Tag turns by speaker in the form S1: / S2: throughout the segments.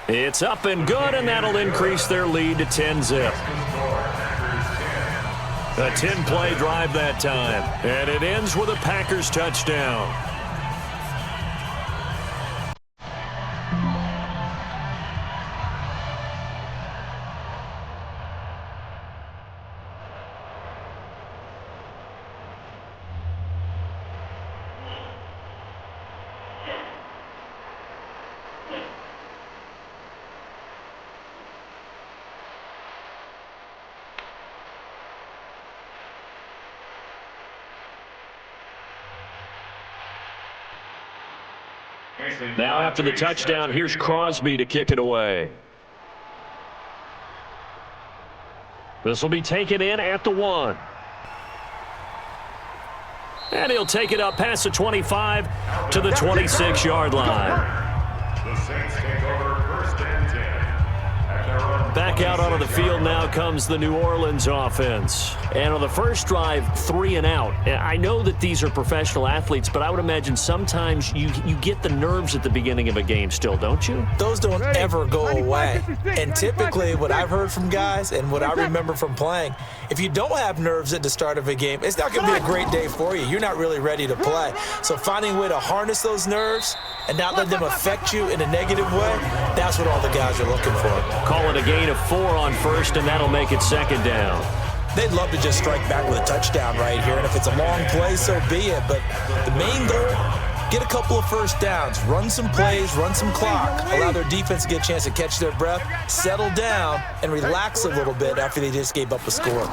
S1: It's up and good, and that'll increase their lead to 10-zip. A 10-play drive that time, and it ends with a Packers touchdown. Now after the touchdown, here's Crosby to kick it away. This will be taken in at the 1. And he'll take it up past the 25 to the 26-yard line. Back out onto the field now comes the New Orleans offense. And on the first drive, 3 and out. I know that these are professional athletes, but I would imagine sometimes you get the nerves at the beginning of a game still, don't you?
S2: Those don't ever go away. And typically what I've heard from guys and what I remember from playing, if you don't have nerves at the start of a game, it's not going to be a great day for you. You're not really ready to play. So finding a way to harness those nerves and not let them affect you in a negative way, that's what all the guys are looking for.
S1: Call it a gain of 4 on first, and that'll make it 2nd down.
S2: They'd love to just strike back with a touchdown right here, and if it's a long play, so be it. But the main goal, get a couple of first downs, run some plays, run some clock, allow their defense to get a chance to catch their breath, settle down, and relax a little bit after they just gave up a score.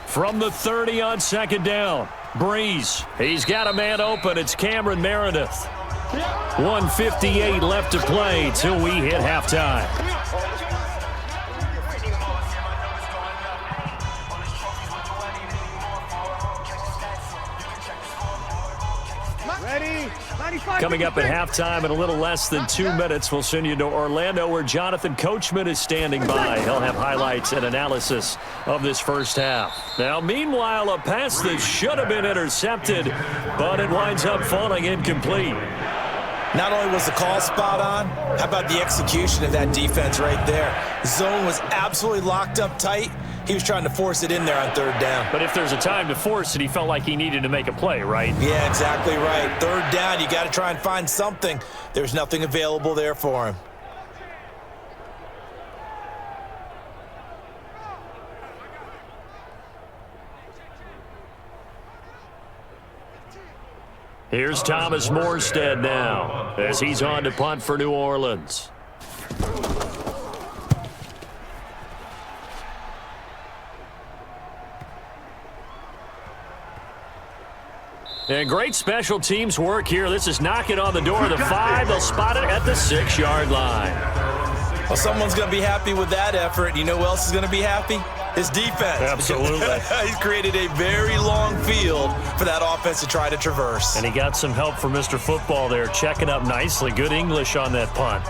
S1: From the 30 on 2nd down, Breeze. He's got a man open. It's Cameron Meredith. 1:58 left to play till we hit halftime. Coming up at halftime in a little less than 2 minutes, we'll send you to Orlando where Jonathan Coachman is standing by. He'll have highlights and analysis of this first half. Now, meanwhile, a pass that should have been intercepted, but it winds up falling incomplete.
S2: Not only was the call spot on, how about the execution of that defense right there? Zone was absolutely locked up tight. He was trying to force it in there on 3rd down.
S1: But if there's a time to force it, he felt like he needed to make a play, right?
S2: Yeah, exactly right. 3rd down, you got to try and find something. There's nothing available there for him.
S1: Here's Thomas Morstead now as he's on to punt for New Orleans. And great special teams work here. This is knocking on the door of the 5. They'll spot it at the 6-yard line.
S2: Well, someone's going to be happy with that effort. You know who else is going to be happy? His defense.
S1: Absolutely.
S2: He's created a very long field for that offense to try to traverse.
S1: And he got some help from Mr. Football there, checking up nicely. Good English on that punt.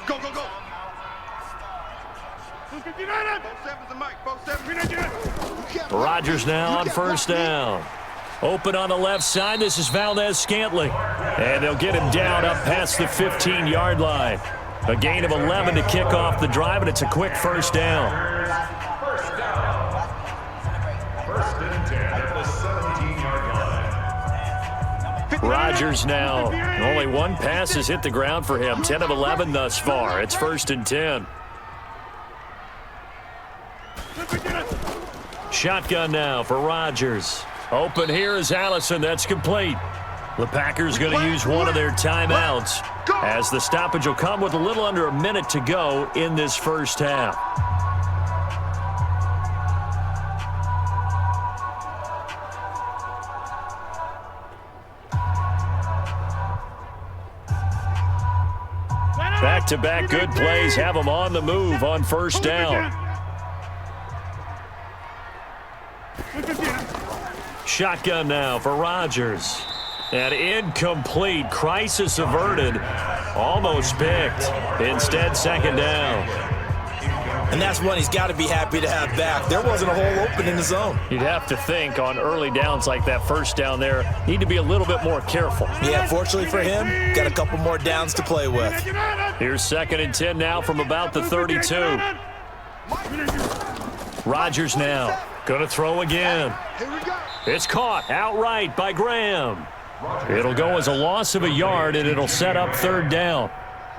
S3: Go, go, go.
S1: Rodgers now on 1st down. Open on the left side. This is Valdez-Scantling. And they'll get him down up past the 15-yard line. A gain of 11 to kick off the drive, and it's a quick 1st down.
S3: First and 10 at the 17-yard line.
S1: Rodgers now. Only one pass has hit the ground for him. 10 of 11 thus far. It's 1st and 10. Shotgun now for Rodgers. Open here is Allison. That's complete. The Packers going to use one of their timeouts as the stoppage will come with a little under a minute to go in this first half. Back-to-back good plays have them on the move on 1st down. Shotgun now for Rodgers. And incomplete. Crisis averted. Almost picked. Instead, 2nd down.
S2: And that's one he's got to be happy to have back. There wasn't a hole open in the zone.
S1: You'd have to think on early downs like that first down there, need to be a little bit more careful.
S2: Yeah, fortunately for him, got a couple more downs to play with.
S1: Here's 2nd and 10 now from about the 32. Rodgers now, going to throw again. It's caught outright by Graham. It'll go as a loss of a yard, and it'll set up 3rd down.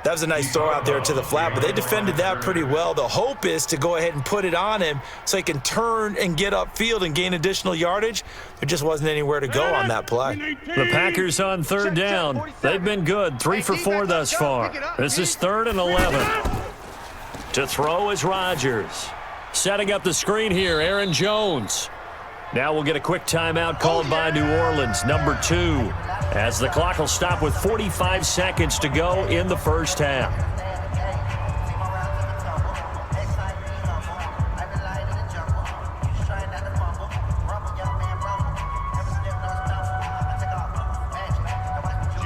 S2: That was a nice throw out there to the flat, but they defended that pretty well. The hope is to go ahead and put it on him so he can turn and get upfield and gain additional yardage. There just wasn't anywhere to go on that play.
S1: The Packers on 3rd down. They've been good, 3 for 4 thus far. This is 3rd and 11. To throw is Rodgers. Setting up the screen here, Aaron Jones. Now we'll get a quick timeout called by New Orleans, number 2, as the clock will stop with 45 seconds to go in the first half.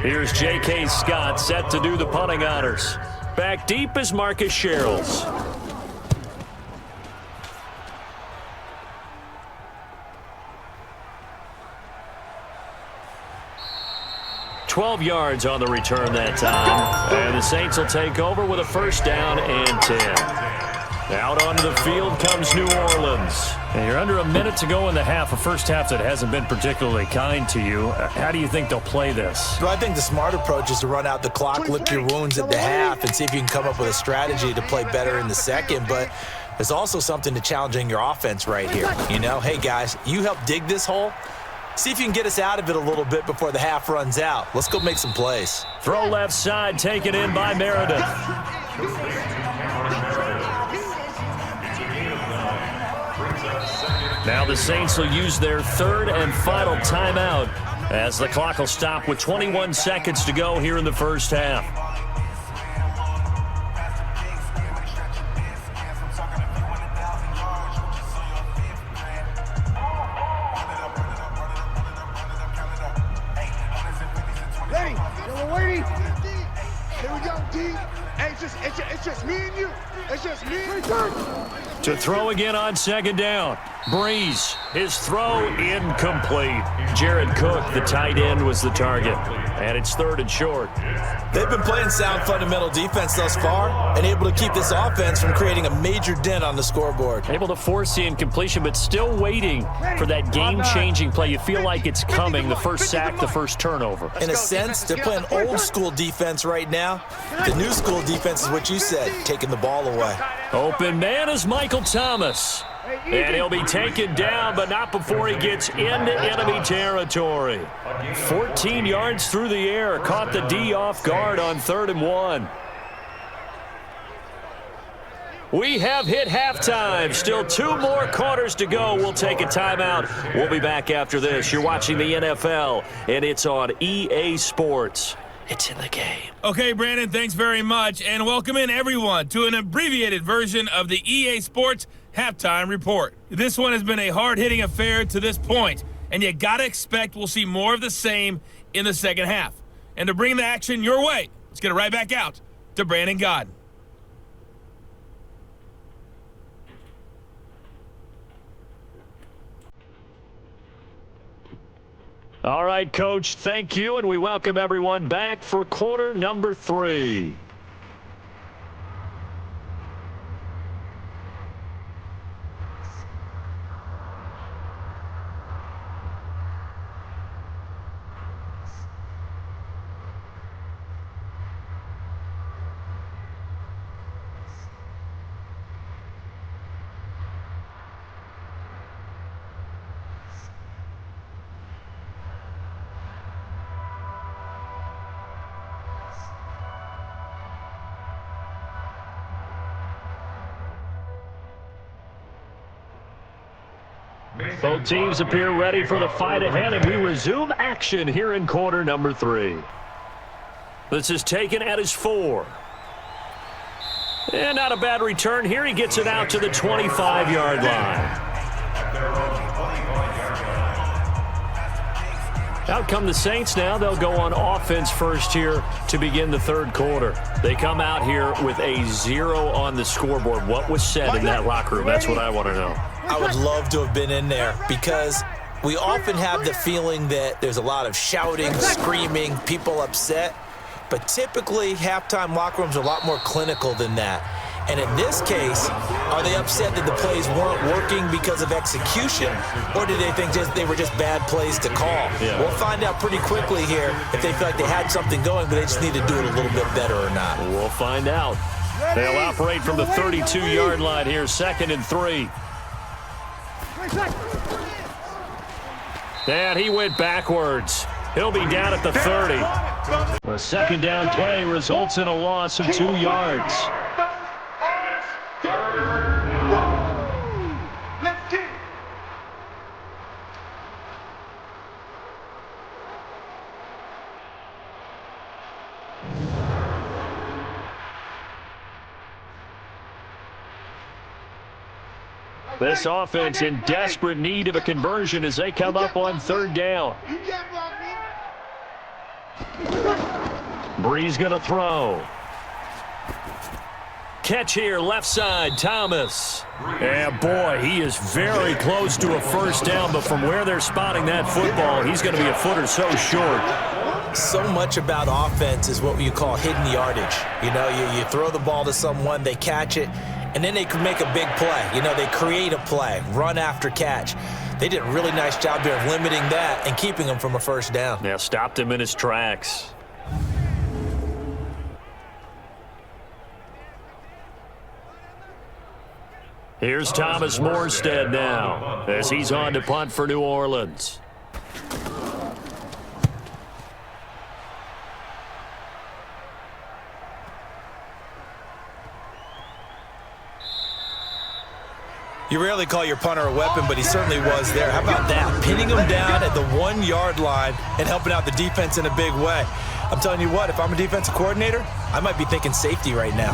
S1: Here's J.K. Scott set to do the punting honors. Back deep is Marcus Sherrills. 12 yards on the return that time. And the Saints will take over with a 1st down and 10. Out onto the field comes New Orleans. And you're under a minute to go in the half, a first half that hasn't been particularly kind to you. How do you think they'll play this?
S2: Well, I think the smart approach is to run out the clock, lick your wounds at the half, and see if you can come up with a strategy to play better in the second. But there's also something to challenging your offense right here. You know, hey, guys, you help dig this hole. See if you can get us out of it a little bit before the half runs out. Let's go make some plays.
S1: Throw left side, taken in by Meredith. Now the Saints will use their 3rd and final timeout as the clock will stop with 21 seconds to go here in the first half.
S4: It's just me and you. It's just me and you.
S1: To throw again on 2nd down. Breeze, his throw incomplete. Jared Cook, the tight end, was the target. And it's 3rd and short.
S2: They've been playing sound fundamental defense thus far and able to keep this offense from creating a major dent on the scoreboard.
S1: Able to force the incompletion, but still waiting for that game-changing play. You feel like it's coming, the first sack, the first turnover.
S2: In a sense, they're playing old-school defense right now. The new school defense is what you said, taking the ball away.
S1: Open man is Michael Thomas. And he'll be taken down, but not before he gets into enemy territory. 14 yards through the air. Caught the D off guard on 3rd and 1. We have hit halftime. Still 2 more quarters to go. We'll take a timeout. We'll be back after this. You're watching the NFL, and it's on EA Sports. It's in the game.
S5: Okay, Brandon, thanks very much. And welcome in, everyone, to an abbreviated version of the EA Sports Halftime Report. This one has been a hard-hitting affair to this point, and you got to expect we'll see more of the same in the second half. And to bring the action your way, let's get it right back out to Brandon Godden.
S1: All right, Coach, thank you, and we welcome everyone back for quarter number 3. Both teams appear ready for the fight ahead, and we resume action here in quarter number 3. This is taken at his 4. And not a bad return here. He gets it out to the 25-yard line. Out come the Saints now. They'll go on offense first here to begin the third quarter. They come out here with a 0 on the scoreboard. What was said in that locker room? That's what I want to know.
S2: I would love to have been in there because we often have the feeling that there's a lot of shouting, screaming, people upset. But typically, halftime locker rooms are a lot more clinical than that. And in this case, are they upset that the plays weren't working because of execution, or do they think they were just bad plays to call?
S1: Yeah.
S2: We'll find out pretty quickly here if they feel like they had something going, but they just need to do it a little bit better or not.
S1: We'll find out. They'll operate from the 32-yard line here, 2nd and 3. And he went backwards. He'll be down at the 30. A second down play results in a loss of 2 yards. This offense in desperate need of a conversion as they come up on 3rd down. Bree's going to throw. Catch here, left side, Thomas. And boy, he is very close to a first down, but from where they're spotting that football, he's going to be a foot or so short.
S2: So much about offense is what you call hidden yardage. You know, you throw the ball to someone, they catch it, and then they can make a big play. You know, they create a play, run after catch. They did a really nice job there of limiting that and keeping him from a first down.
S1: Yeah, stopped him in his tracks. Here's Thomas Morstead now as he's on to punt for New Orleans.
S2: You rarely call your punter a weapon, but he certainly was there. How about that? Pinning him down at the 1-yard line and helping out the defense in a big way. I'm telling you what, if I'm a defensive coordinator, I might be thinking safety right now.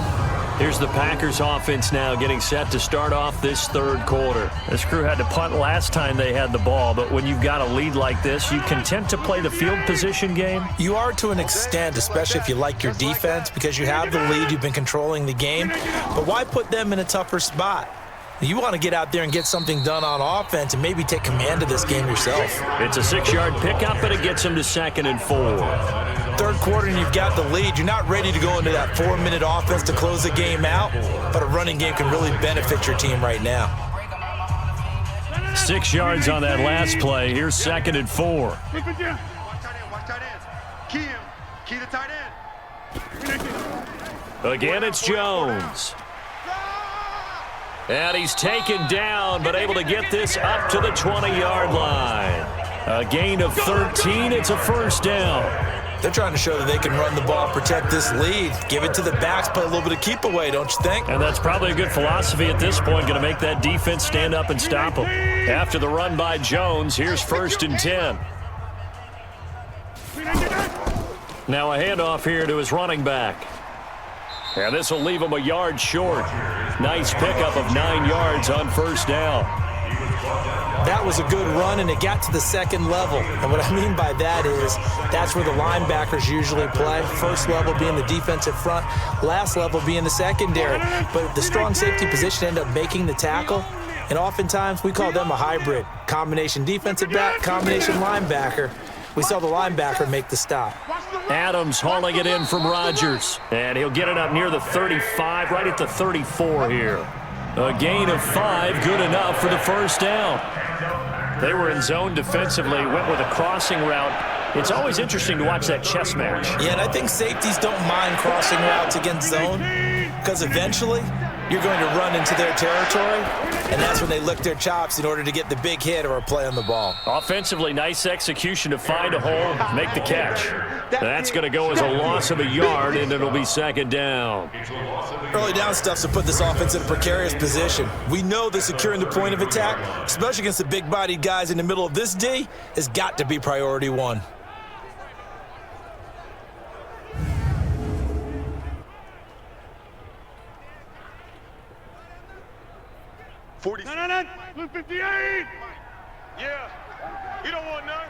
S1: Here's the Packers offense now getting set to start off this 3rd quarter. This crew had to punt last time they had the ball, but when you've got a lead like this, you content to play the field position game?
S2: You are to an extent, especially if you like your defense, because you have the lead, you've been controlling the game. But why put them in a tougher spot? You want to get out there and get something done on offense and maybe take command of this game yourself.
S1: It's a 6-yard pickup, and it gets them to 2nd and 4.
S2: 3rd quarter and you've got the lead. You're not ready to go into that 4-minute offense to close the game out, but a running game can really benefit your team right now.
S1: 6 yards on that last play. Here's 2nd and 4.
S4: Watch tight ends. Key the tight end.
S1: Again, it's Jones. And he's taken down, but able to get this up to the 20-yard line. A gain of 13. It's a first down.
S2: They're trying to show that they can run the ball, protect this lead, give it to the backs, play a little bit of keep away, don't you think?
S1: And that's probably a good philosophy at this point, going to make that defense stand up and stop them. After the run by Jones, here's 1st and 10. Now a handoff here to his running back. And this will leave him a yard short. Nice pickup of 9 yards on first down.
S2: That was a good run, and it got to the 2nd level. And what I mean by that is that's where the linebackers usually play. First level being the defensive front, last level being the secondary. But the strong safety position ended up making the tackle. And oftentimes we call them a hybrid. Combination defensive back, combination linebacker. We saw the linebacker make the stop.
S1: Adams hauling it in from Rodgers. And he'll get it up near the 35, right at the 34 here. A gain of 5, good enough for the first down. They were in zone defensively, went with a crossing route. It's always interesting to watch that chess match.
S2: Yeah, and I think safeties don't mind crossing routes against zone because eventually you're going to run into their territory, and that's when they lick their chops in order to get the big hit or a play on the ball.
S1: Offensively, nice execution to find a hole, make the catch. That's going to go as a loss of a yard, and it'll be 2nd down.
S2: Early down stuff's to put this offense in a precarious position. We know that securing the point of attack, especially against the big-bodied guys in the middle of this D, has got to be priority 1.
S4: No, 58. Yeah. You don't want none.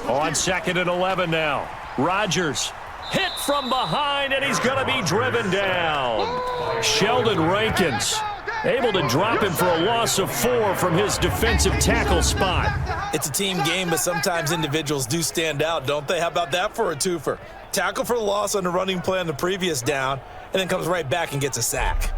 S1: On 2nd and 11 now. Rodgers hit from behind, and he's going to be driven down. Sheldon Rankins able to drop him for a loss of 4 from his defensive tackle spot.
S2: It's a team game, but sometimes individuals do stand out, don't they? How about that for a twofer? Tackle for a loss on the running play on the previous down, and then comes right back and gets a sack.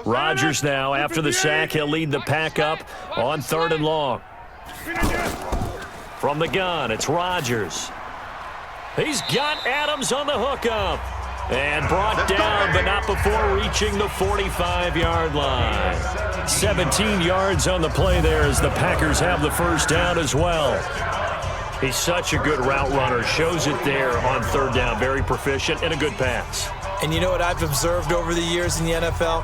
S1: Rodgers now, after the sack, he'll lead the pack up on 3rd and long. From the gun, it's Rodgers. He's got Adams on the hookup. And brought down, but not before reaching the 45-yard line. 17 yards on the play there as the Packers have the first down as well. He's such a good route runner. Shows it there on 3rd down. Very proficient and a good pass.
S2: And you know what I've observed over the years in the NFL?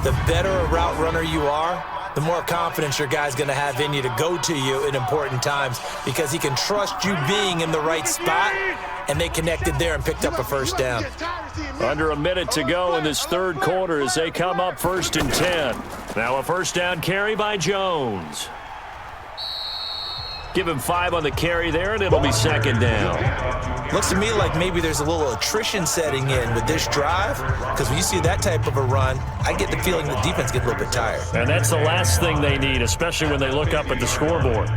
S2: The better a route runner you are, the more confidence your guy's going to have in you to go to you in important times because he can trust you being in the right spot, and they connected there and picked up a first down.
S1: Under a minute to go in this 3rd quarter as they come up 1st and 10. Now a first down carry by Jones. Give him 5 on the carry there, and it'll be 2nd down.
S2: Looks to me like maybe there's a little attrition setting in with this drive, because when you see that type of a run, I get the feeling the defense gets a little bit tired.
S1: And that's the last thing they need, especially when they look up at the scoreboard.